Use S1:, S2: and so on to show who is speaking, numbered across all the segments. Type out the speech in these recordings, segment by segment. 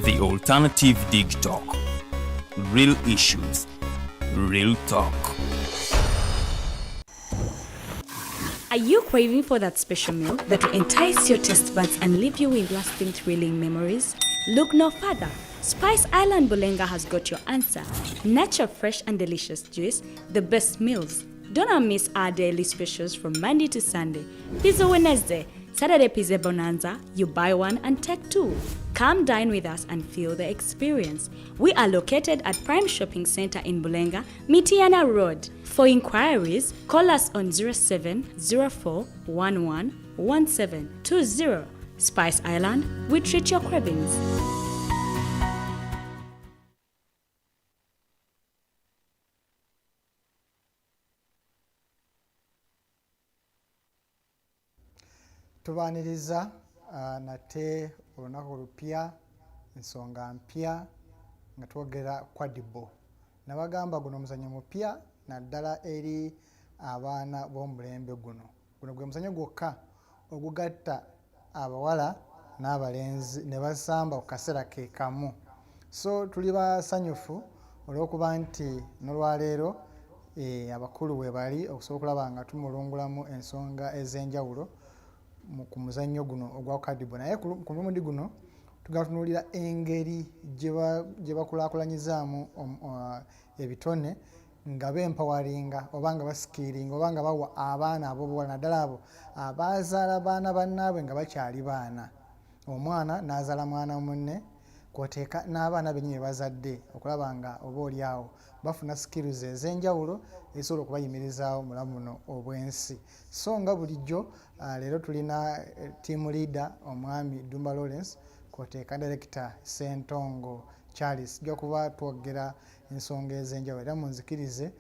S1: The Alternative Dig Talk. Real issues, real talk.
S2: Are you craving for that special meal that will entice your taste buds and leave you with lasting thrilling memories? Look no further. Spice Island Bulenga has got your answer. Natural, fresh and delicious juice, the best meals. Don't miss our daily specials from Monday to Sunday. Pizza Wednesday, Saturday Pizza Bonanza, you buy one and take two. Come dine with us and feel the experience. We are located at Prime Shopping Center in Bulenga, Mitiana Road. For inquiries, call us on 0704111720. Spice Island, we treat your cravings.
S3: Tubaniriza nate olunaku olupya ensonga mpya nga twogera Quadball. Nabagamba guno omuzannyo mupya naddala eri abaana b'omulembe guno. Guno gwe muzannyo gwokka ogugatta abawala n'abalenzi ne basamba ku kaseera ke kamu. So tuli basanyufu olw'okuba nti n'olwaleero abakulu we bali okusobola okulaba nga tumulungulamu ensonga ez'enjawulo ku muzannyo guno ogwa Quadball. Naye ku mulundi guno tugatunuulira engeri gye bakulaakulanyizaamu ebitone nga bempawalinga oba nga basikiringa oba nga bawa abaana ab'obuwala naddala abo abazaala baana bannaabwe nga bakyali baana. Omwana n'azaala mwana munne kwoteeka n'abaana bennyini bazadde okulaba nga oba oli awo bafuna skills ez'enjawulo ezisobola okubayimirizaawo mu mulamu buno obw'ensi. So nga bulijjo leero tulina team leader omwami Ddumba Lawrence kwoteeka director Ssentongo Charles tujja kuba twogera ensonga ez'enjawulo era munzikirize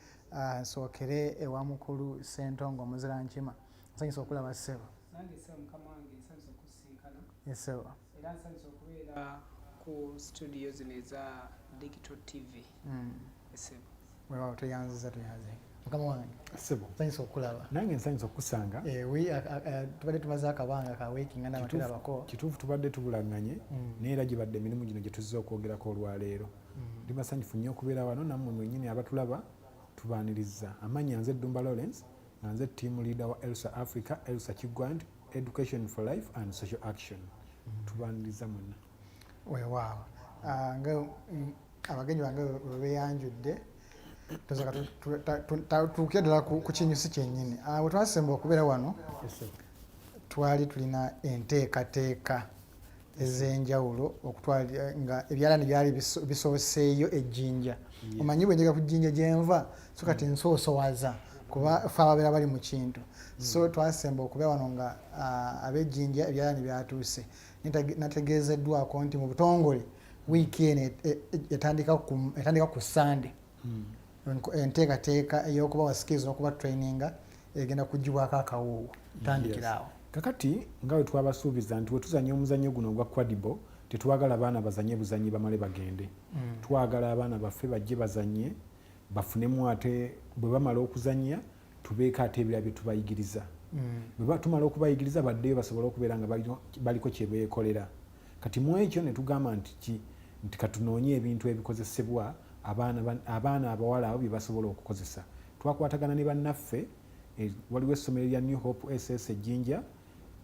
S3: nsookere ewa mukulu Ssentongo omuzira nkima. Nsanyusa okulaba ssebo. Ssebo.
S4: Era nsanyusa okubeera ku studio zino eza Digital TV. Ssebo.
S3: Weewaawo tweyanziza. Mukama wange.
S5: Ssebo.
S3: Nsanyusa okulaba.
S5: Nange nsanyusa okusanga.
S3: Tubadde tumaze akabanga ka weeki nga nabaterabako.
S5: Kituufu tubadde tubulanganye naye era gibadde emirimu gino gye tuzze okwogerako olwaleero. Ndi basanyufu nnyo okubeera wano nammwe mwennyini abatulaba tubaaniriza. Amannya nze Ddumba Lawrence nga nze team leader wa Elsa Africa, Elsa Quadball Education for Life and Social Action. Tubaaniriza mwenna.
S3: Weewaawo. Abagenyi bange bwe beeyanjudde tutuuke ddala ku kinyusi kyennyini. Bwe twasemba okubeera wano twali tulina enteekateeka ez'enjawulo okutwala nga ebyalaani byali bisooseeyo ejjinja. Omanyi bwe njega ku jjinja gye nva so kati nsoosowaza kuba fe ababeera bali mu kintu. So twasemba okubeera wano nga ab'ejjinja ebyalaani byatuuse. Nategeezeddwako nti mu butongole wiiki eno etandika ku Sande. Enteekateeka ey'okubawa skills n'okuba traininga egenda kugibwako akawuuwo. Tandikira awo.
S5: Kakati nga bwe twabasuubiza nti bwe tuzannya omuzannyo guno ogwa Quadball tetwagala abaana bazannye buzannyi bamale bagende. Twagala abaana baffe bajje bazannye bafunemu ate bwe bamala okuzannya tubeeko ate ebirala bye tubayigiriza. Bwe tumala okubayigiriza baddeyo basobole okubeera nga baliko kye beekolera. Kati mu ekyo ne tugamba nti katunoonye ebintu ebikozesebwa abaana abawala abo bye basobola okukozesa. Twakwatagana ne bannaffe waliwo essomero lya New Hope SS Ejjinja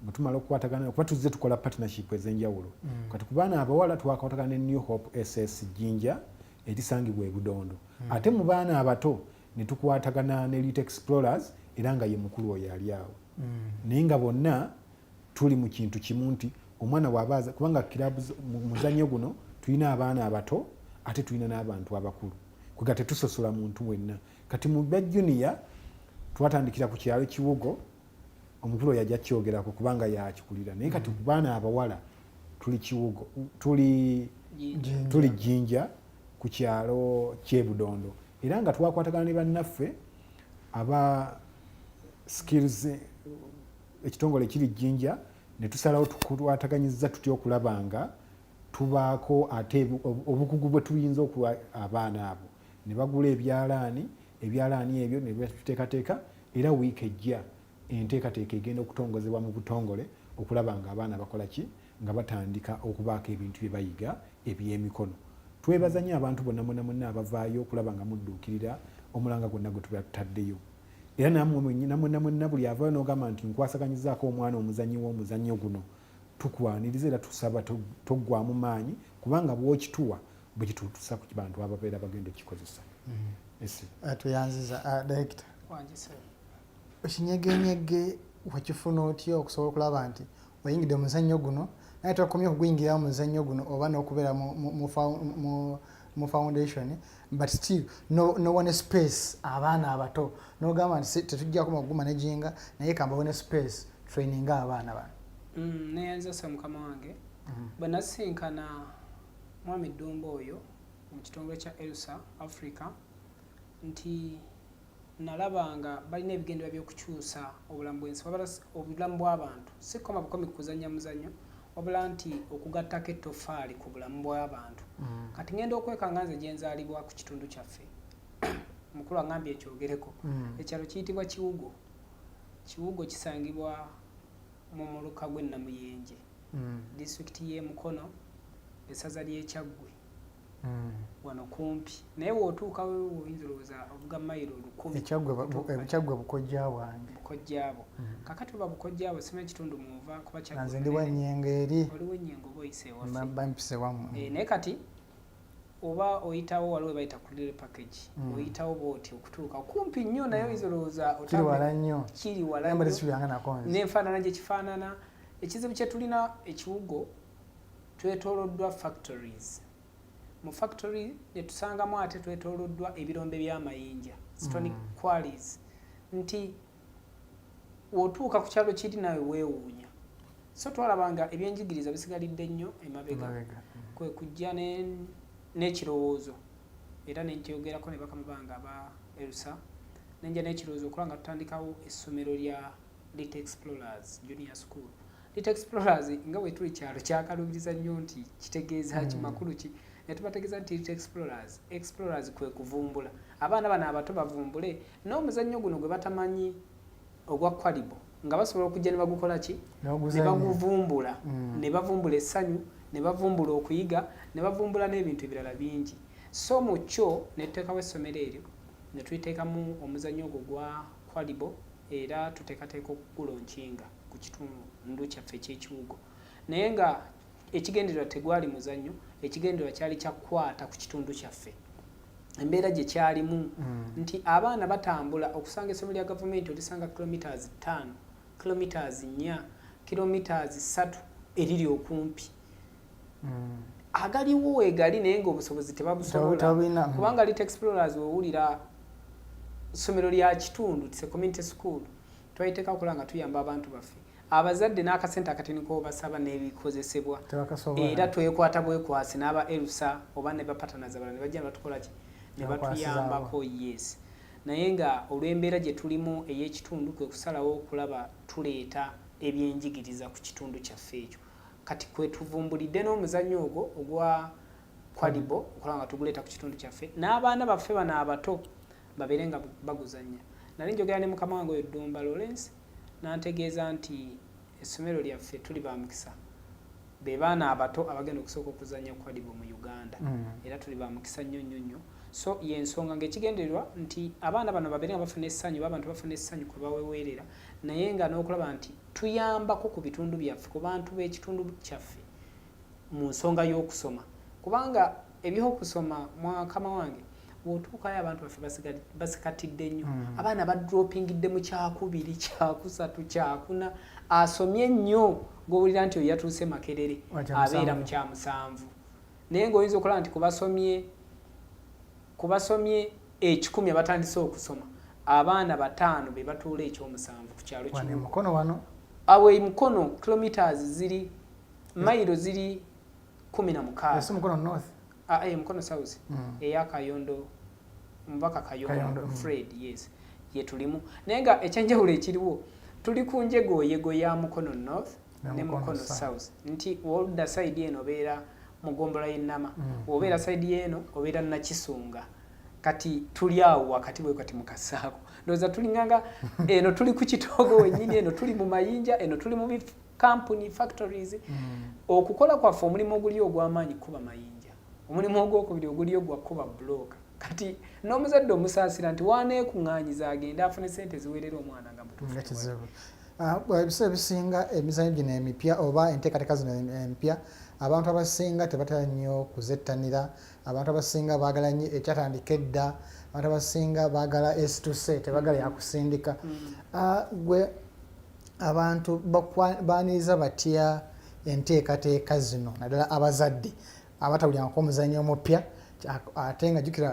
S5: bwe tumala okukwatagana kuba tuzze tukola partnership ez'enjawulo. Kati ku baana abawala twakwatagana ne New Hope SS Ejjinja erisangibwa e Budondo. Ate mu baana abato ne tukwatagana ne Elite Explorers era nga ye mukulu oyo ali awo. Naye nga bonna tuli mu kintu kimu nti omwana bw'abaaza kubanga mu muzannyo guno tulina abaana abato ate tulina n'abantu abakulu. Kwega tetusosola muntu wenna. Kati mu bya junior twatandikira ku kyalo Kiwugo omukulu oyo ajja kyogerako kubanga yakikulira. Naye kati ku baana abawala tuli Kiwugo tuli Jjinja ku kyalo ky'e Budondo. Era nga twakwatagana ne bannaffe aba skills ekitongole kiri Jjinja ne tusalawo tukwataganyizza tutya okulaba nga tubaako ate obukugu bwe tuyinza okuwa abaana abo. Ne bagula ebyalaani ebyo ne biteekateeka era wiiki ejja enteekateeka egenda okutongozebwa mu butongole okulaba nga abaana bakola ki nga batandika okubaako ebintu bye bayiga ebyemikono. Twebaza nnyo abantu bonna abavaayo okulaba nga mudduukirira omulanga gwonna gwe tuba tutaddeyo. Era namwe buli avaayo n'ogamba nti nkwasaganyizaako omwana omuzannyi w'omuzannyo guno, tukwaniriza era tusaba toggwamu maanyi kubanga bw'okituwa bwe kituutusa ku bantu ababeera bagenda okukikozesa.
S3: Tuyanziza Director. Okinyegenyege wakifuna otya okusobola okulaba nti oyingidde omuzannyo guno naye tokomye okuguyingiramu omuzannyo guno oba n'okubeera mu foundation but still no one space abaana abato n'ogamba nti tetujjako magumanaginga naye kambawone space training abaana bano.
S4: Neyanza mukama wange bwe nasinkana mwami Ddumba oyo mu kitongole kya Elsa Africa nti nalabanga balina ebigendera by'okukyusa obulamu bw'ensi obulamu bw'abantu si koma bukomi kuzannya muzannyo wabula nti okugattako ettofaali ku bulamu bw'abantu. Kati ngenda okwekanga nze gye nzaalibwa ku kitundu kyaffe mukulu angambye ekyogereko ekyalo kiyitibwa Kiwugo. Kiwugo kisangibwa mu muluka gw'e Namuyenje disitulikiti y'e Mukono essaza ly'e Kyaggwe wano kumpi naye w'otuukawo oyinza olowooza ovuga mayiro 10.
S3: Ekyagwe bukojja bwange
S4: bukojjaabo kakati oba bukojjaabo simanyi kitundu muva kuba Kyaggwe
S3: nze ndi w'ennyengo eri
S4: oliwo ennyengo oba oyise ewaffe
S3: bampise wammwe
S4: naye kati oba oyitawo waliwo bayita kulire package oyitawo bw'oti okutuuka kumpi nnyo naye oyinza olowooza
S3: kiri wala nnyo
S4: n'enfaanana gye kifaanana. Ekizibu kye tulina ekiwugo twetooloddwa factories. Mu factory ne tusangamu ate twetooloddwa ebirombe by'amayinja stone quarries nti otuuka ku kyalo kiri nawe weewuunya. So twalabanga ebyenjigiriza bisigalidde nnyo Emabega kwe kujja n'ekirowoozo era nenkyogerako ne bakamabanga aba Elsa nenja n'ekirowoozo okulaba nga tutandikawo essomero lya Little Explorers Junior School. Little Explorers nga bwe tuli kyalo kyakalubiriza nnyo nti kitegeeza ki makulu ki ne tubategeeza nti Little Explorers kwe kuvumbula abaana bano abato bavumbule n'omuzannyo guno gwe batamanyi ogwa Quadball nga basobola okujja ne bagukola ki ne baguvumbula ne bavumbula essanyu ne bavumbula okuyiga ne bavumbula n'ebintu ebirala bingi. So mu kyo ne tuteekawo essomero eryo ne tuyiteekamu omuzannyo ogwo gwa Quadball era tuteekateeka okugulonkinga ku kitundu kyaffe eky'ekiwugo naye nga ekigendererwa tegwali muzannyo ekigendererwa kyali kyakukwata ku kitundu kyaffe embeera gye kyalimu nti abaana batambula okusanga essomero lya gavumenti olisanga kilometers 5 kilometers 4 kilometers 3 eriri okumpi agaliwo wegali naye ng'obusobozi tebabusobola kubanga Little Explorers owulira essomero lya kitundu tise community school twayiteeka okulaba nga tuyamba abantu baffe abazadde n'akasente akatini k'obasaba n'ebikozesebwa era twekwata bwekwasi n'aba Elsa oba ne bapatanaza balala ne bajja ne batukola ki ne batuyambako yes naye nga olw'embeera gye tulimu ey'ekitundu kwe kusalawo okulaba tuleeta ebyenjigiriza ku kitundu kyaffe ekyo kati kwe tuvumbulidde n'omuzannyo ogwo ogwa Quadball okulaba nga tuguleeta ku kitundu kyaffe n'abaana baffe bano abato babeere nga baguzannya. Nali njogera ne mukama wange oyo Ddumba Lawrence n'antegeeza nti essomero lyaffe tuli ba mukisa be baana abato abagenda okusooka okuzannya Quadball mu Uganda era tuli ba mukisa nnyo. So y'ensonga ng'ekigendererwa nti abaana bano babeere nga bafuna essanyu abantu bafuna essanyu kwe baweweerera naye nga n'okulaba nti tuyambako ku bitundu byaffe ku bantu b'ekitundu kyaffe mu nsonga y'okusoma kubanga ebyokusoma mwakama wange bw'otuukayo abantu baffe basikatidde nnyo abaana badropingidde mu kyakubiri kyakusatu kyakuna asomye nnyo ng'owulira nti oyo yatuuse Makerere abeera mu kyamusanvu naye ng'oyinza okulaba nti kubasomye 10 abatandise okusoma abaana 5 be batuula ekyomusanvu ku kyalo kino
S3: Mukono wano
S4: awe Mukono kilometers ziri mayiro ziri 16
S3: ese Mukono north
S4: Mukono south eya Kayondo mbaka Kayondo Fred yes ye tulimu naye nga ekyenjawulo ekiriwo tuli ku njegooyego ya Mukono north ne Mukono south nti olda side eno beera mugombola y'ennama obeera side yeno obeera Nakisunga kati tuli awo wakati bwe kati mukasaako ndoza tulinganga eno tuli ku Kitogo wennyini eno tuli mu mayinja eno tuli mu company factories okukola kwaffe omulimu oguli ogw'amaanyi kuba mayinja omulimu ogwokubiri oguli ogwakuba bloka kati n'omuzadde omusaasira nti waaneekuŋŋaanyiza agende afune sente ziwerera omwana nga mutuufu
S3: ebiseera ebisinga emizannyo gino emipya oba enteekateeka zino empya abantu abasinga tebatera nnyo kuzettanira abantu abasinga baagala nnyo ekyatandika edda abantu abasinga baagala esituse tebagala yakusindika gwe abantu baaniriza batya enteekateeka zino naddala abazadde abatawulirangako omuzannyo omupya ate nga jjukira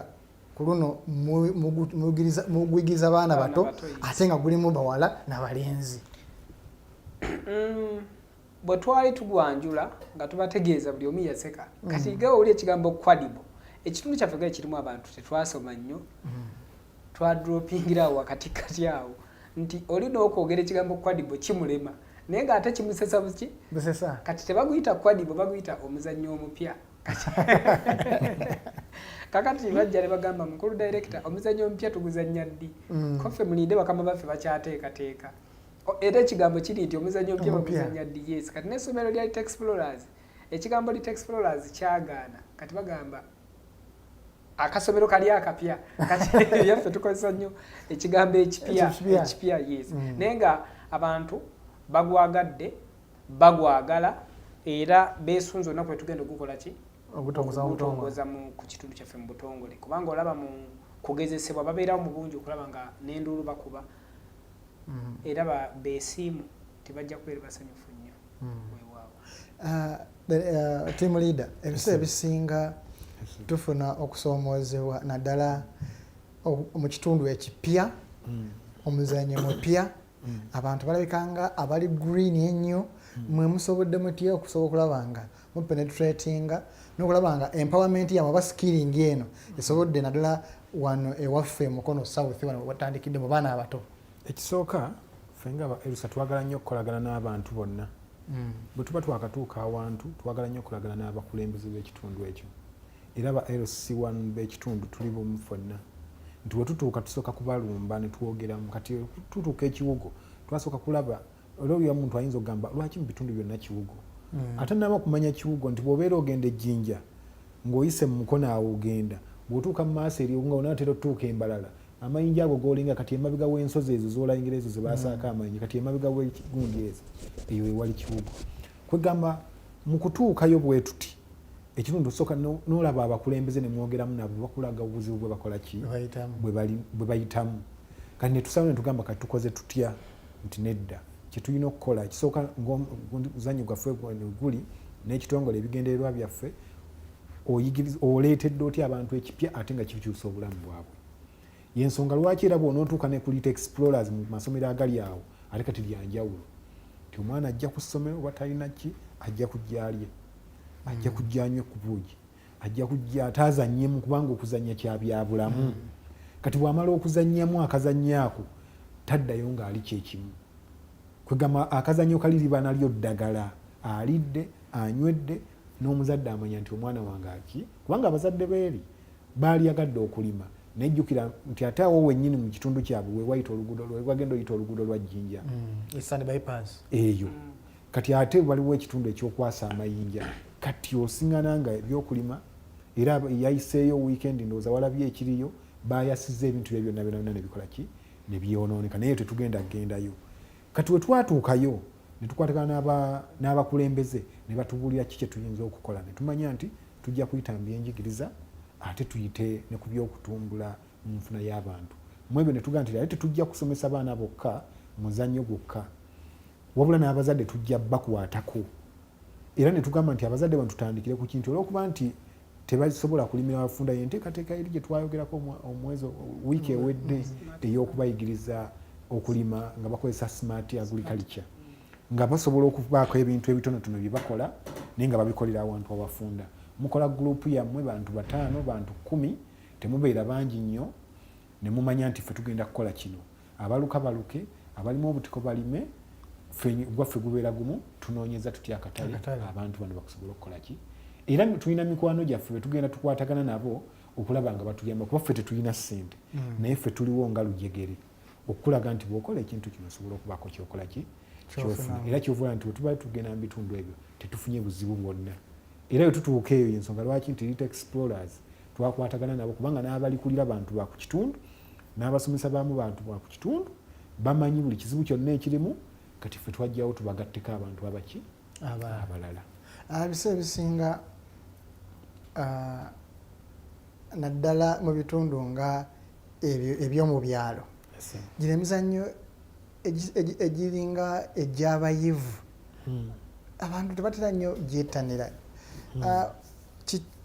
S3: ku luno muguyigiriza abaana bato ate nga gulimu bawala n'abalenzi
S4: bwe twali tugwanjula nga tubategeeza buli omu yaseka kati gawe oli ekigambo Quadball ekitundu kyaffe gawe kirimu abantu tetwasoma nnyo twadropingirawo wakatikati awo nti oli n'okwogera ekigambo Quadball kimulema naye ng'ate kimusesa buki kati tebaguyita Quadball baguyita omuzannyo omupya kakati bajja ne bagamba mukulu director omuzannyo omupya tuguzannya ddi koffe mulinde bakama baffe bakyateekateeka era ekigambo kiri nti omuzannyo omupya baguzannya ddi yes kati n'essomero lya Lit Explorers ekigambo Lit Explorers kyagaana kati bagamba akasomero kali akapya kati yaffe tukozesa nnyo ekigambo ekipya yes naye nga abantu bagwagadde bagwagala era beesunza olunaku lwetugenda okukola ki ogutongoza ku kitundu kyaffe mu butongole kubanga olaba mu kugezesebwa babeerawo mu bungi okulaba nga n'enduulu bakuba era beesiimu tebajja kubeera basanyufu nnyo weewaawo
S3: team leader ebiseera ebisinga tufuna okusoomoozebwa naddala mu kitundu ekipya omuzannyo mupya abantu balabika nga abali green ennyo mwe musobodde mutya okusobola okulaba nga mupenetratinga n'okulaba nga empowerment yamwe oba skilling eno esobodde naddala wano ewaffe mukono south wano watandikidde mu baana abato
S5: ekisooka ffe nga aba Elsa twagala nnyo okukolagana n'abantu bonna bwe tuba twakatuuka awantu twagala nnyo okukolagana n'abakulembeze b'ekitundu ekyo era aba LC1 b'ekitundu tuli bumu ffonna nti bwe tutuuka tusooka kubalumba ne twogeramu kati tutuuka ekiwugo twasooka kulaba olw'oyo omuntu ayinza okugamba lwaki mu bitundu byonna kiwugo ate naba okumanya kiwugo nti bw'obeera ogenda ejjinja ng'oyise mu mukono awo ogenda bw'otuuka mu maaso eri nga onaatera otutuuka embalala amayinja ago g'olinga kati emabega w'ensozi ezo z'olayingira ezo ze baasaako amayinja kati emabega w'ekigundi ezo eyo ewali kiwugo kwegamba mu kutuukayo bwe tuti ekitundu tusooka n'olaba abakulembeze ne mwogeramu nabo bakulaga obuzibu bwe bakola ki bwe bayitamu kati ne tusaba ne tugamba kati tukoze tutya nti nedda kye tulina okukola ekisooka ng'omuzannyo gwaffe guli n'ekitongole ebigendererwa byaffe oleetedde otya abantu ekipya ate nga kikyusa obulamu bwabwe yensonga lwaki era bw'onootuuka ne ku Lit Explorers mu masomero agali awo ate kati lyanjawulo ti omwana ajja ku ssomero oba talina ki ajja kujja alye ajja kujja anywe ku buugi ajja kujja ataazannyemu kubanga okuzannya kya byabulamu kati bw'amala okuzannyamu akazannyo ako taddayo ng'ali kyekimu kwegamba akazannyo kali liba nalyo ddagala alidde anywedde n'omuzadde amanya nti omwana wange aki kubanga abazadde beeri baalyagadde okulima nejjukira nti ate awo wennyini mu kitundu kyabwe wewayita oluguudo webagenda oyita oluguudo lwa jjinja eyo kati ate waliwo ekitundu ekyokwasa amayinja kati osiŋŋana nga ebyokulima era yayiseeyo wiikendi ndowooza walabye ekiriyo baayasiza ebintu bye byonna byonna ne bikola ki ne byonooneka naye tetugenda kugendayo kati we twatuukayo ne tukwatagana n'abakulembeze ne batubuulira ki kye tuyinza okukola ne tumanya nti tujja kuyita mu byenjigiriza ate tuyite ne ku by'okutumbula mu nfuna y'abantu mu ebyo ne tugaa nti ate tetujja kusomesa baana bokka muzannyo gwokka wabula n'abazadde tujja bakwatako era ne tugamba nti abazadde bano tutandikire ku kintu olw'okuba nti tebasobola kulimira abafunda yenteekateeka eri gye twayogerako omwezi wiiki ewedde ey'okubayigiriza okulima nga bakozesa smart agriculture nga basobola okubaako ebintu ebitonotono bye bakola naye nga babikolera awantu abafunda mukola gurupu yammwe bantu 5 bantu 10 temubeera bangi nnyo ne mumanya nti ffe tugenda kukola kino abaluka baluke abalimu obutiko balime gwaffe gubeera gumu tunoonyeza tutya akatale abantu bano bakusobola okukola ki era tulina mikwano gyaffe bwe tugenda tukwatagana nabo okulaba nga batuyamba kuba ffe tetulina ssente naye ffe tuliwo nga lujegere okulaga nti bw'okola ekintu kino osobola okubaako kyokola ki kyofuna era kyovula nti wetuba tugenda mu bitundu ebyo tetufunye buzibu bwonna era we tutuuka eyo ensonga lwaki nti Elite Explorers twakwatagana nabo kubanga n'abalikulira bantu ba ku kitundu n'abasomesa baamu bantu ba ku kitundu bamanyi buli kizibu kyonna ekirimu kati ffe twajjawo tubagatteko abantu abaki abalala.
S3: Biseera ebisinga naddala mu bitundu nga eby'omu byalo gino emizannyo egiringa egy'abayivu abantu tebatera nnyo gyettanira.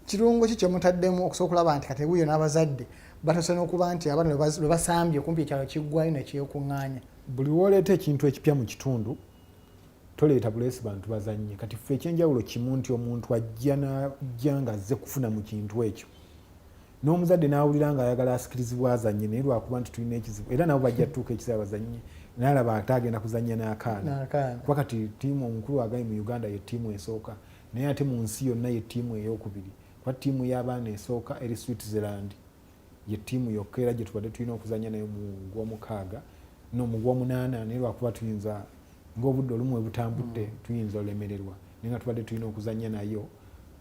S3: Kirungo ki kyemutaddemu okusobola okulaba nti kati ebuuyo n'abazadde batose n'okuba nti abaana lwe basambye kumpi ekyalo kiggwayo nekyekuŋŋaanya?
S5: Buli wooleeta ekintu ekipya mu kitundu toleeta buleesi bantu bazannye. Kati ffe ekyenjawulo kimu nti omuntu ajja n'ajja ng'azze kufuna mu kintu ekyo n'omuzadde n'awulira ng'ayagala asikirizibwa azannye naye lwakuba nti tulina ekizibu era nabo bajja tutuuka ekiseera bazannye n'alaba ate agenda kuzannya n'akaana kuba kati ttiimu omukulu agali mu Uganda ye ttiimu esooka naye ate mu nsi yonna ye ttiimu ey'okubiri kuba ttiimu y'abaana esooka eri Switzerland ye ttiimu yokka era gye tubadde tulina okuzannya naye mu gw'omukaaga mu gw'omunaana naye lwakuba tuyinza ng'obudde olumu bwe butambudde tuyinza olemererwa naye nga tubadde tulina okuzannya nayo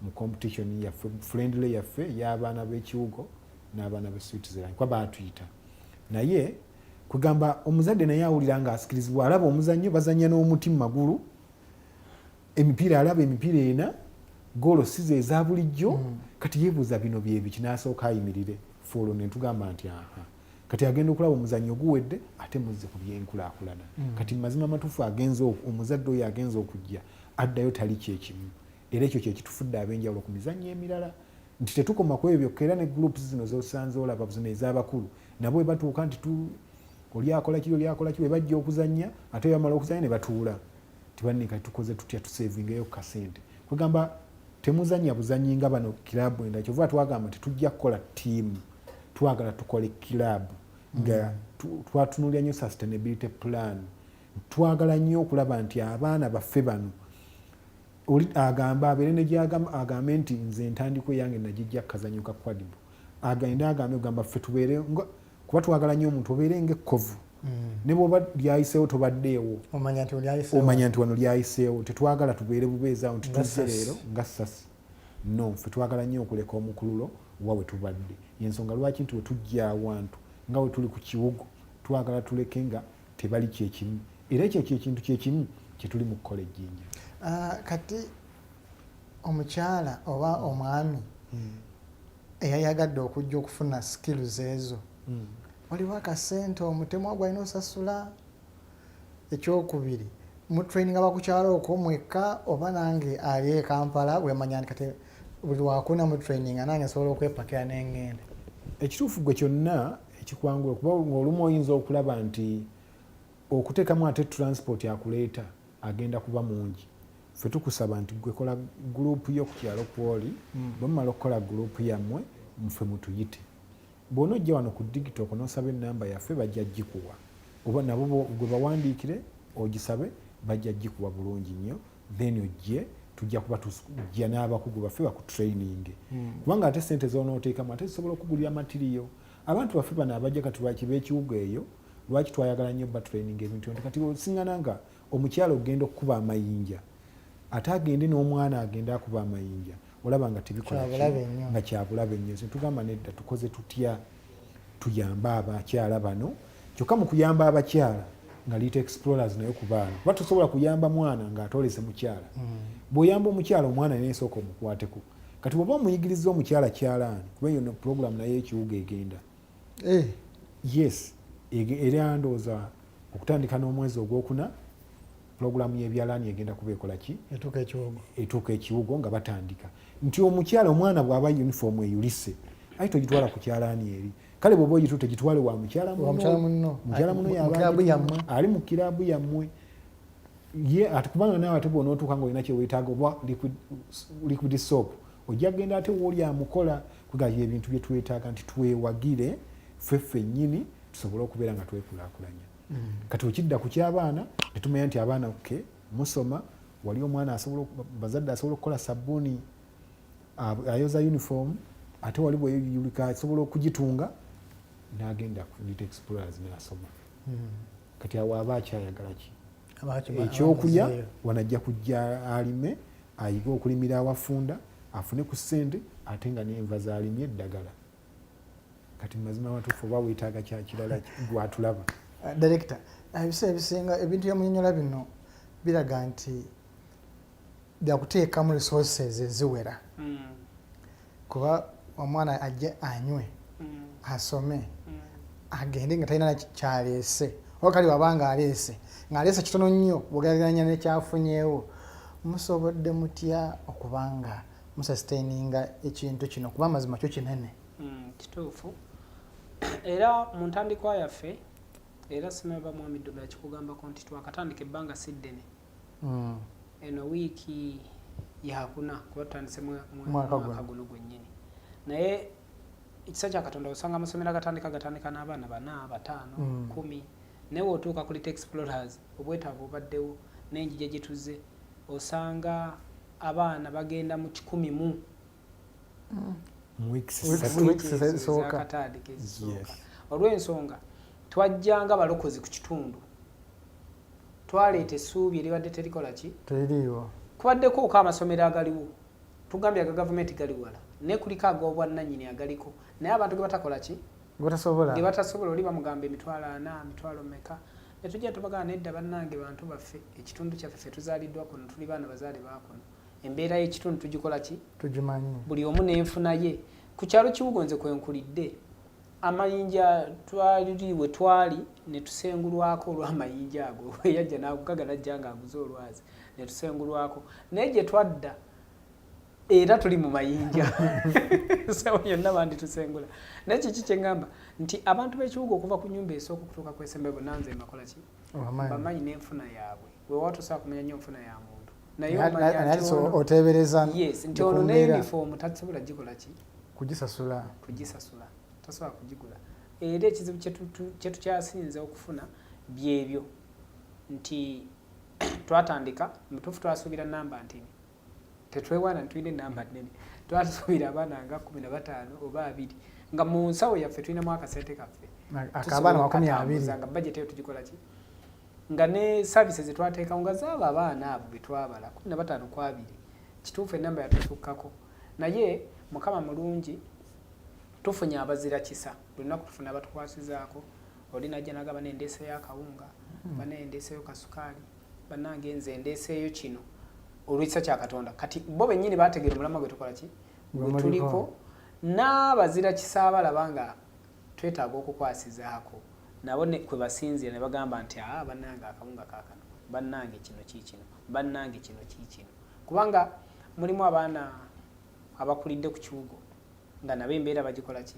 S5: mu competition yaffe friendly yaffe y'abaana b'ekiwugo n'abaana b'e Switzerland kuba baatuyita naye kugamba omuzadde naye awulira ng'asikirizibwa alaba omuzannyo bazannya n'omutima magulu emipiira alaba emipiira ena goolo si ze eza bulijjo kati yeebuuza bino byebiki n'asooka ayimirire folo ne tugamba nti kati agenda okulaba omuzannyo guwedde ate muzze ku byenkulaakulana kati mazima matuufu omuzadde oyo agenza okujja addayo tali kyekimu era ekyo kyekitufudde ab'enjawulo ku mizannyo emirala nti tetukoma ku ebyo byokka era ne groups zino zosanze olaba zino ez'abakulu nabo bwe batuuka nti oli akola ki bwe bajja okuzannya ate bamala okuzannya ne batuula tibannika tukoze tutya tusevingeyo ku kasente kugamba temuzannya buzannyi nga bano kilabu enda kyova twagamba tetujja kukola ttiimu twagala tukole kilabu nga twatunulira nnyo sustainability plan twagala nnyo okulaba nti abaana baffe bano oli agamba abeere ne agambe nti nze entandiko yange nagijja kukazannyo ka Quadball agenda agambe ogamba ffe tubeere kuba twagala nnyo omuntu obeere ng'ekkovu ne bw'oba lyayiseewo tobaddeewo omanya nti wano lyayiseewo tetwagala tubeere bubeezaawo nti tuzze leero nga ssasi no ffe twagala nnyo okuleka omukululo wa we tubadde yensonga lwaki nti we tujja awantu nga we tuli ku kiwugo twagala tuleke nga tebali kyekimu era ekyo kyekintu kyekimu kyetuli mu kukola ejjinja.
S3: Kati omukyala oba omwami eyayagadde okujja okufuna skills ezo waliwo akasente omutemu ogwo alina osasula? Ekyokubiri mutraining abakukyala okwo mwekka oba nange ali e Kampala wemanya nti kati buli wakuna mu training nange nsobola okwepakira n'engenda?
S5: Ekituufu gwe kyonna ekikwangula kuba ng'olumu oyinza okulaba nti okuteekamu ate transport akuleeta agenda kuba mungi. Ffe tukusaba nti gwe kola gurupu yo ku kyalo kwoli bwe mumala okukola gurupu yammwe muffe mutuyite bw'onojja wano ku digital n'osaba ennamba yaffe bajja gikuwa oba nabo gwe bawandiikire ogisabe bajja gikuwa bulungi nnyo then ojje tujja kuba tujja n'abakugu baffe bakutraining kubanga ate sente z'onooteekamu ate zisobola okugulira matiriyo abantu baffe bano abajja kati lwaki b'ekiwugo eyo lwaki twayagala nnyo batraining ebintu nti kati osingana nga omukyala ogenda okukuba amayinja ate agende n'omwana agenda akuba amayinja olaba nga tebikola nga kyabulabe nnyo tugamba nedda tukoze tutya tuyambe abakyala bano kyokka mu kuyamba abakyala nga Elite Explorers nayo ku baana kuba tosobola kuyamba mwana ng'atoolese mukyala bw'oyamba omukyala omwana neesooka omukwateko kati bw'oba omuyigiriza omukyala kyalaani kuba eyo program naye ekiwuga egenda yes era ndowooza okutandika n'omwezi ogwokuna pulogulaamu y'ebyalaani egenda kuba ekola ki etuuka ekiwugo nga batandika nti omukyala omwana bw'aba uniform eyulise ayi togitwala ku kyalaani eri kale bw'oba ogitu tegitwale wa mukyala muno ali mu kiraabu yammwe ate kubanga naawe ate bw'onootuuka ng'olina kyeweetaaga oba liquid soap ojja genda ate wooli amukola kugayo ebintu bye twetaaga nti twewagire ffeffe nnyini tusobole okubeera nga twekulaakulanya kati okidda ku ky'abaana netumanya nti abaana ke musoma wali omwana bazadde asobola okukola sabbuuni ayoza uniform ate wali bweyulika asobola okugitunga n'agenda ku Elite Explorers n'asoma kati awo aba akyayagala ki ekyokulya wanajja kujja alime ayige okulimira awafunda afune ku ssente ate nga n'enva z'alimye eddagala kati mazima watuufu oba weetaaga kyakirala gwatulaba.
S3: Director, ebiseera ebisinga ebintu byamunyonyola bino biraga nti byakuteekamu resources eziwera kuba omwana ajje anywe asome agende nga talina kyaleese oba kali wabanga aleese ng'aleese kitono nnyo bwegeraganya nekyafunyeewo musobodde mutya okubanga musustaininga ekintu kino kuba mazima kyo kinene?
S4: Kituufu era mu ntandikwa yaffe era Semeba Mwami Ddumba kikugambako nti twakatandika ebbanga si ddene eno wiiki yakuna kuba tutandise mwaka guno gwennyini naye ekisa kya Katonda osanga amasomero gatandika n'abaana 4, 5, 10 naye otuuka kuli Explorers obwetaavu obaddewo n'enjija gye tuze osanga abaana bagenda mu 100 mu zakatandika ezisooka. Olw'ensonga twajjanga balokozi ku kitundu twaleeta essuubi eribadde terikola ki
S3: teririiwo
S4: kubaddeko ko amasomero agaliwo tugambye aga gavumenti gali wala naye kuliko ag'obwannannyini agaliko naye abantu ge batakola ki ge batasobola oli bamugamba emitwalo 4 mitwalo meka ne tujja tubagana nedda bannange bantu baffe ekitundu kyaffe ffe tuzaaliddwa kuno tuli baana bazaale baakuno embeera y'ekitundu tugikola ki
S3: tugimanyi
S4: buli omu n'enfuna ye ku kyalo Kibugonze kwenkulidde amayinja we twali ne tusengulwako olw'amayinja ago yajja n'akukaga najja ng'aguze olwazi ne tusengulwako naye gye twadda era tuli mu mayinja sawa yonna bandi tusengula naye kiki kye ngamba nti abantu b'ekibuga okuva ku nnyumba esooka okutuuka ku Essembe Bonanza bakola ki bamanyi n'enfuna yaabwe weewaawo tosobola kumanya nnyo enfuna ya muntu naye
S3: oteebereza
S4: nti ono ne uniform tasobola gikola ki
S3: kugisasula
S4: tasobola kugigula era ekizibu kye tukyasinze okufuna byebyo nti twatandika mutuufu twasuubira namba ntini tetwewaana ntulina enamba nnene twasuubira abaana nga 15 oba 2 nga mu nsawo yaffe tulinamu akasente kaffe
S3: akabaana 20
S4: nga budget eyo tugikola ki nga ne services zetwateekawo nga zaaba abaana abo betwabala 15 ku 2 kituufu enamba yatusukkako naye mukama mulungi tufunye abazira kisa buli lunaku tufuna abatukwasizaako oli najja nagaba n'endeeseeyo akawunga banendeeseeyo kasukaali bannange nze endeeseeyo kino olw'ekisa kya Katonda kati bo bennyini baategeera omulamwa gwe tukola ki gwe tuliko n'abazira kisa balaba nga twetaaga okukwasizaako nabo kwe basinzira ne bagamba nti bannange akawunga kaakano bannange kino kiikino bannange kino kiikino kubanga mulimu abaana abakulidde ku kibugo nga nabo embeera bagikola ki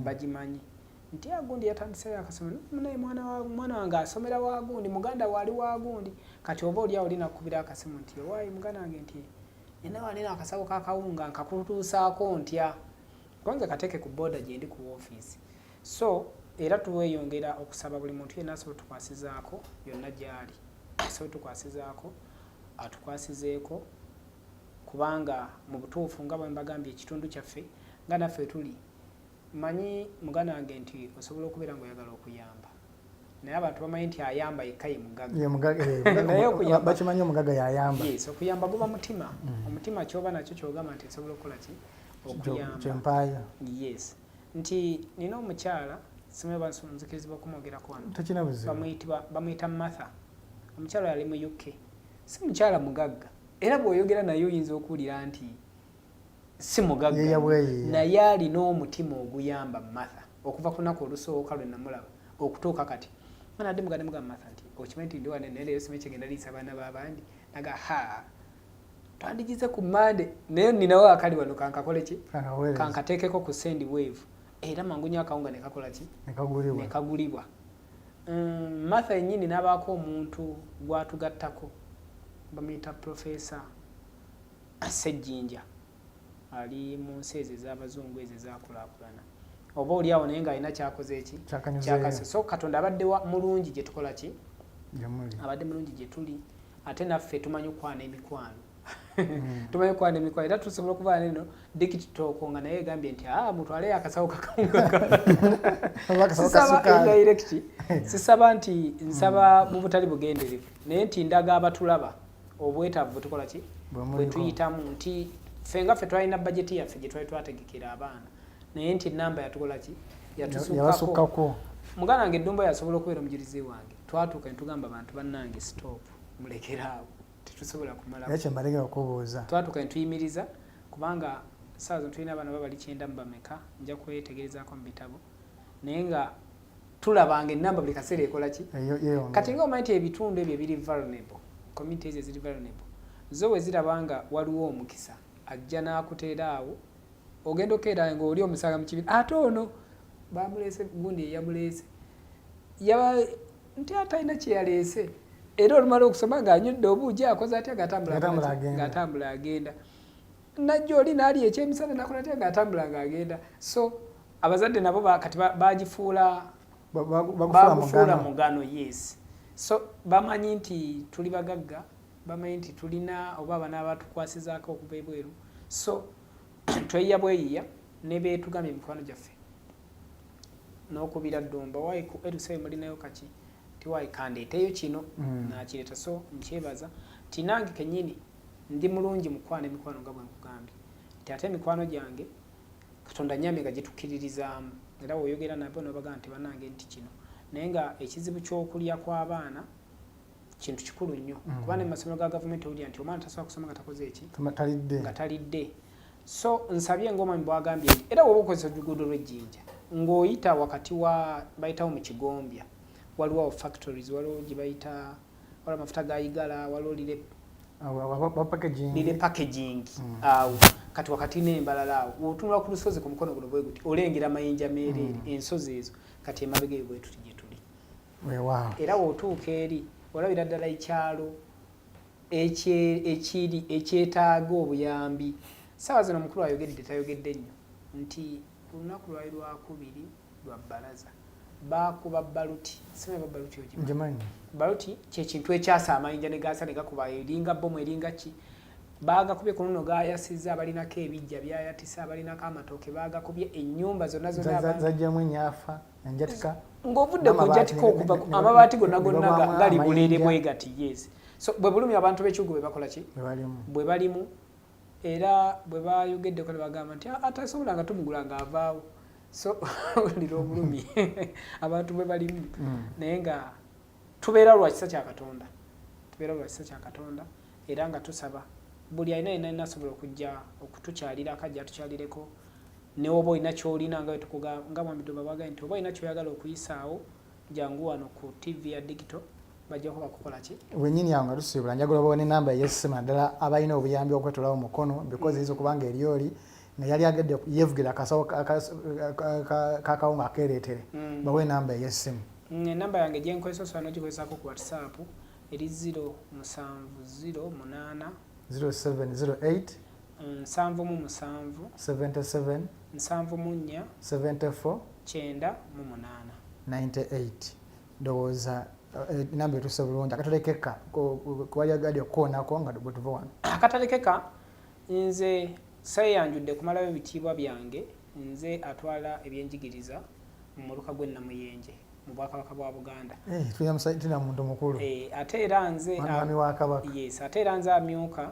S4: bagimanyi nti agundi yatandiseyo akasomero naye mwana wange asomera waagundi muganda waali waagundi kati oba oli awo linakubira akasimu nti owaayi muganda wange nti nina walina akasawo kakawunga nkakutuusaako ntya kwanza kateeke ku booda gye ndi ku woofiisi so era tuweeyongera okusaba buli muntu yenna asobola tukwasizaako yonna gy'ali asobola tukwasizaako atukwasizeeko kubanga mu butuufu nga bwe mbagambye ekitundu kyaffe nga naffe tuli manyi muganda wange nti osobola okubeera ng'oyagala okuyamba naye abantu bamanyi nti ayamba yekka ye mugagga
S3: bakimanyi omugagga yayamba
S4: okuyamba guba mutima omutima kyoba nakyo kyogamba nti nsobola okukola ki
S3: okuyamba
S4: nti nina omukyala Semeba nzikirizibwa okumwogerako wano bamuyita Martha omukyala yali mu UK si mukyala mugagga era bw'oyogera naye oyinza okuwulira nti si mugagga naye alina omutima oguyamba Martha okuva ku lunaku olusooka lwe namulaba okutuuka kati manadde mugande mugamba Martha nti okimanyi nti ndi wane naye leero sime kyegenda liisa abaana b'abandi naga twandigize ku Mande naye ninawo akali wano kankakole ki kankateekeko ku Send Wave era mangu nnyo akawunga ne kakola ki ne kagulibwa Martha yennyini n'abaako omuntu gwatugattako bamuyita Professor Sejjinja ali mu nsi ezo ez'abazungu ezo ezaakulaakulana oba oli awo naye ng'alina kyakoze eki kyakase so Katonda abadde mulungi gye tukola ki abadde mulungi gye tuli ate naffe tumanyi okwana emikwano tumaye kwana emikwana era tusobola okuba neno dikitoko nga naye egambye nti mutwale akasawo kakawunga sisaba nti nsaba mu butali bugenderevu naye nti ndaga abatulaba obwetaavu bwe tukola ki bwe tuyitamu nti ffe nga ffe twalina bajeti yaffe gye twali twategekera abaana naye nti namba yatukola ki yatusukkako muganda wange Ddumba yasobola okubeera omujirizi wange twatuuka ne tugamba abantu bannange stop mulekeraawo tetusobola kumala
S3: ekyo mbalekera okubuuza
S4: twatuuka ne tuyimiriza kubanga saawa zino tulina abaana babali 9 mu bameka nja kwetegerezaako mu bitabo naye nga tulabanga ennamba buli kaseera ekola ki kati nga omanyi nti ebitundu ebyo ebiri vulnerable community ezo eziri vulnerable zo bwe zirabanga waliwo omukisa ajja n'akuteera awo ogenda okeera ng'oli omusanga mu kibira ate ono bamuleese gundi eyamuleese yaba nti atalina kye yaleese era olumala okusoma ng'anywedde obuugi akoze atya ng'atambula agenda najja oli n'ali ekyemisana nakola atya ng'atambula ng'agenda so abazadde nabo kati bagifuula mugano yes so bamanyi nti tuli bagagga bamanyi nti tulina oba abaana abatukwasizaako okuva ebweru so tweyiya bweyiya ne beetugambye emikwano gyaffe n'okubira Ddumba edusebe mulinayo kaki tiwaayi kandeeteyo kino nakireeta so nkyebaza ti nange kennyini ndi mulungi mukwana emikwano nga bwe nkugambye nti ate emikwano gyange Katonda nnyamega gitukkiririzaamu era woyogera nabo nobagamba nti bannange nti kino naye nga ekizibu ky'okulya kw'abaana kintu kikulu nnyo kuba ne mu masomero ga gavumenti owulira nti omwana tasobola kusoma nga takoze eki nga talidde so nsabye ng'omwami bwagambye nti era woba okozesa oluguudo lw'ejjinja ng'oyita wakati wa bayitawo mu Kigombya waliwo factories waliwo gye bayita waliwo amafuta gayigala waliwo lire packaging awo kati wakati n'embalala awo wotunula ku lusozi ku mukono guno bwe guti olengera amayinja meereere ensozi ezo kati Emabega eyo bwe tuti gye tuli era wootuuka eri olabira ddala ekyalo ekyetaaga obuyambi saawa zino omukulu ayogedde tayogedde nnyo nti olunaku lwali lwakubiri lwa bbalaza bakuba baluti sima baluti ogimanyi baluti kyekintu ekyasa amayinja ne gasa ne gakuba eringa bomu eringa ki bagakubye ku luno gayasiza abalinako ebijja byayatisa abalinako amatooke bagakubye ennyumba zonna
S3: zajjamu enyafa enjatika
S4: ng'ovudde ku njatika okuva amabaati gonna gali bulere bwe gati yes so bwe bulumi abantu b'ekibuga bwe bakola ki bwe balimu era bwe bayogedde ko ne bagamba nti atasobola nga tumugula ng'avaawo so olira obulumi abantu bwe balimu naye nga tubeera lwa kisa kya Katonda era nga tusaba buli alina yenna nasobola okujja okutukyalira akajja atukyalireko ne oba olina ky'olina nga nga Mwami Ddumba bwagambye nti oba olina ky'oyagala okuyisaawo jangu wano ku TV ya digital bajjako bakukola ki
S3: wennyini awo nga tusiibula njagala obawo n'enamba ey'essimu naddala abalina obuyambi okwetolawo mukono because eyinza okubanga eryoli nga yali agedde yeevugira akasawo kakawunga akeereetere bawe enamba ey'essimu
S4: enamba yange gyenkozesa osobola n'ogikozesaako ku WhatsApp eri 0708
S3: 0708
S4: 77
S3: 77
S4: 74
S3: 74 98 ndowooza namba etuse bulungi akatalekeka kuwaliagadde okukoonako nga bwe tuva wano
S4: akatalekeka nze seeyanjudde kumalayo ebitiibwa byange nze atwala ebyenjigiriza mu muluka gw'ennamuyenje mu Bwakabaka bwa Buganda
S3: tulina muntu mukulu
S4: ate era nze
S3: mwami wa Kabaka
S4: ate era nze amyuka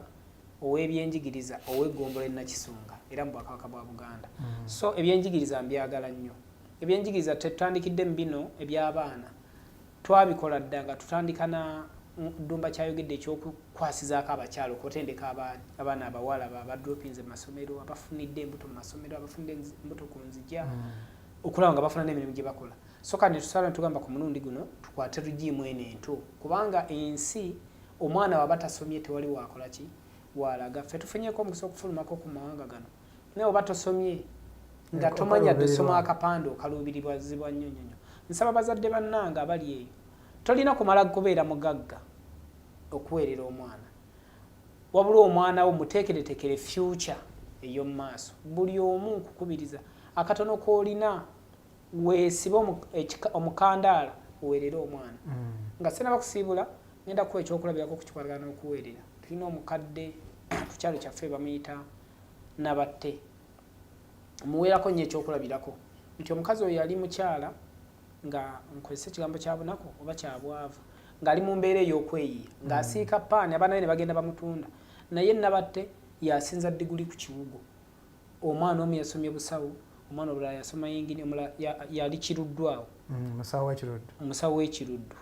S4: ow'ebyenjigiriza ow'eggombolola Nakisunga era mu Bwakabaka bwa Buganda so ebyenjigiriza mbyagala nnyo ebyenjigiriza tetutandikidde mu bino eby'abaana twabikola dda nga tutandika na Ddumba kyayogedde ekyokukwasizaako abakyalo okutendeka abaana abawala badropinze mu masomero abafunidde embuto mu masomero abafunidde embuto ku nzija okulaba nga bafuna n'emirimu gye bakola so kati tusala netugamba ku mulundi guno tukwate rugiimu eno ento kubanga ensi omwana waba tasomye tewali wakola ki walaga ffe tufunyeeko omukisa okufulumako ku mawanga gano naye oba tosomye nga tomanya ddosoma akapande okaluubirirwazibwa nnyonyonyo nsaba bazadde bannanga abali eyo tolina kumala kubeera mugagga okuweerera omwana wabula omwana wo muteekeretekere future ey'omu maaso buli omu nkukubiriza akatono k'olina weesibe omukandaala oweerere omwana nga sinaba kusiibula ngenda kuwa ekyokulabirako ku kikwatagana n'okuweerera tulina omukadde ku kyalo kyaffe bamuyita nabatte muweerako nnyo ekyokulabirako nti omukazi oyo yali mukyala nga nkozesa ekigambo kya bunaku oba kya bwavu ng'ali mu mbeera ey'okweyiya ng'asiika paani abaana be ne bagenda bamutunda naye nabatte yasinza diguli ku kiwugo omwana omu yasomye busawo omwana olulala yasoma yingini omulala yali kiruddwawo omusawo w'ekiruddu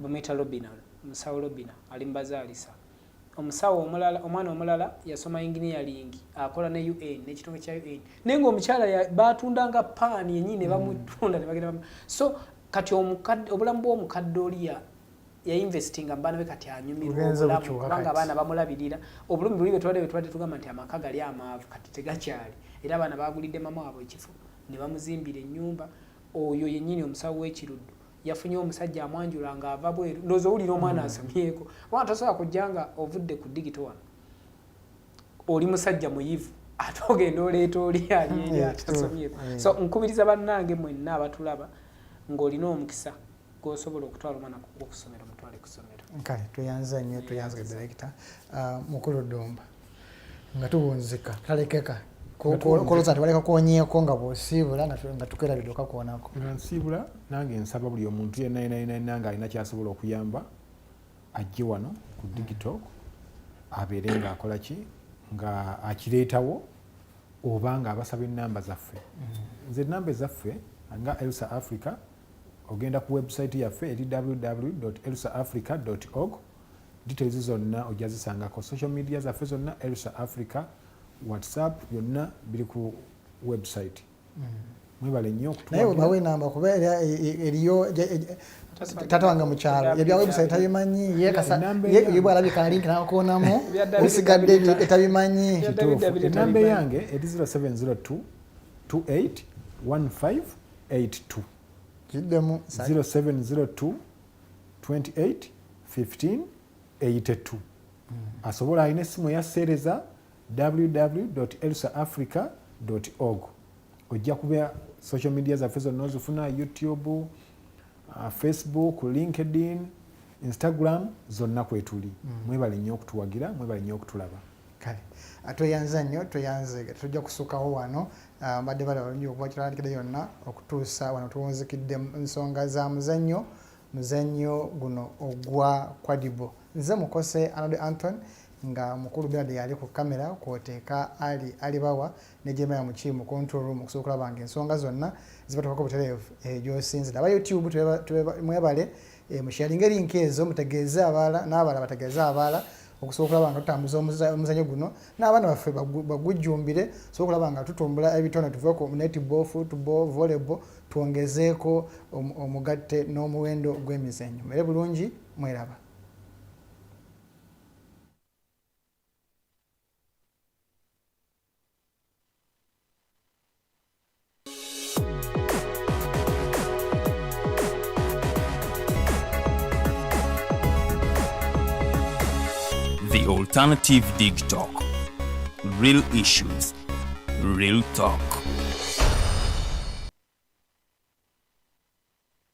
S4: bamuyita Robina omusawo Robina ali mubazaalisa omusawo omulala omwana omulala yasoma engineering akola ne UN n'ekitongole kya UN naye ng'omukyala batundanga paani yennyini ne bamutunda ne bagenda so kati obulamu bw'omukadde oli yainvestinga mu baana be kati anyumirwa obulamu kubanga abaana bamulabirira obulumi buli bwe tugamba nti amaka gali amaavu kati tegakyali era abaana bagulidde mama waabwe ekifo ne bamuzimbira ennyumba oyo yennyini omusawo w'ekiruddu yafunye omusajja amwanjula ng'ava bweru ndowooza owulira omwana asomyeko omwana tosobola kujja nga ovudde ku digito wano oli musajja muyivu ate ogenda oleeta oli ali eri atasomyeko so nkubiriza bannange mwenna abatulaba ng'olina omukisa gw'osobola okutwala omwana okusomero mutwale ku ssomero
S3: kale tweyanza nnyo tweyanza direkita Mukulu Ddumba nga tuwunzika talekeka koloza nti baleka konyeeko nga bw'osiibula nga tukwerabidde okakoonako
S5: nga nsiibula nange nsaba buli omuntu yenna ng'alina kyasobola okuyamba ajje wano ku digito abeere ng'akola ki nga akireetawo oba ng'abasaba ennamba zaffe nze ennamba ezaffe nga Elsa Africa ogenda ku website yaffe eri www.elsaafrica.org details zonna ojja zisangako social media zaffe zonna Elsa Africa WhatsApp byonna biri ku website mwebale nnyo okutunaye
S3: obawe enamba kuba eriyo tata wange mukyalo ebya website tabimanyi ye bwalabika link nakoonamu ebisigadde etabimanyi
S5: enamba yange eri 0702 28 1582
S3: kiddemu
S5: 0702 28 1582 asobola alina essimu eyaseereza www.elsaafrica.org ojja kuba social media zaffe zonna ozifuna YouTube, Facebook, LinkedIn, Instagram zonna kwetuli mwebale nnyo okutuwagira mwebale nnyo okutulaba
S3: kale tweyanza nnyo tweyanze tujja kusukawo wano mbadde bali balungi okuba kitandikidde yonna okutuusa wano tuwunzikidde ensonga za muzannyo guno ogwa Quadball nze mukose Anode Anton nga mukulu Bebali yali ku kamera kwoteeka alibawa ne Jemaya mukimu control room okusobola okulaba nga ensonga zonna zibatukako butereevu gy'osinzira aba YouTube mwebale musharinga link ezo mutegeeze abaala n'abalala bategeeze abaala okusobola okulaba nga tutambuza omuzannyo guno n'abaana baffe bagujjumbire sobola okulaba nga tutumbula ebitone tuve ku netball, football, volleyball twongezeeko omugatte n'omuwendo gw'emizannyo mere bulungi mweraba.
S1: The Alternative Dig Talk. Real issues, real talk.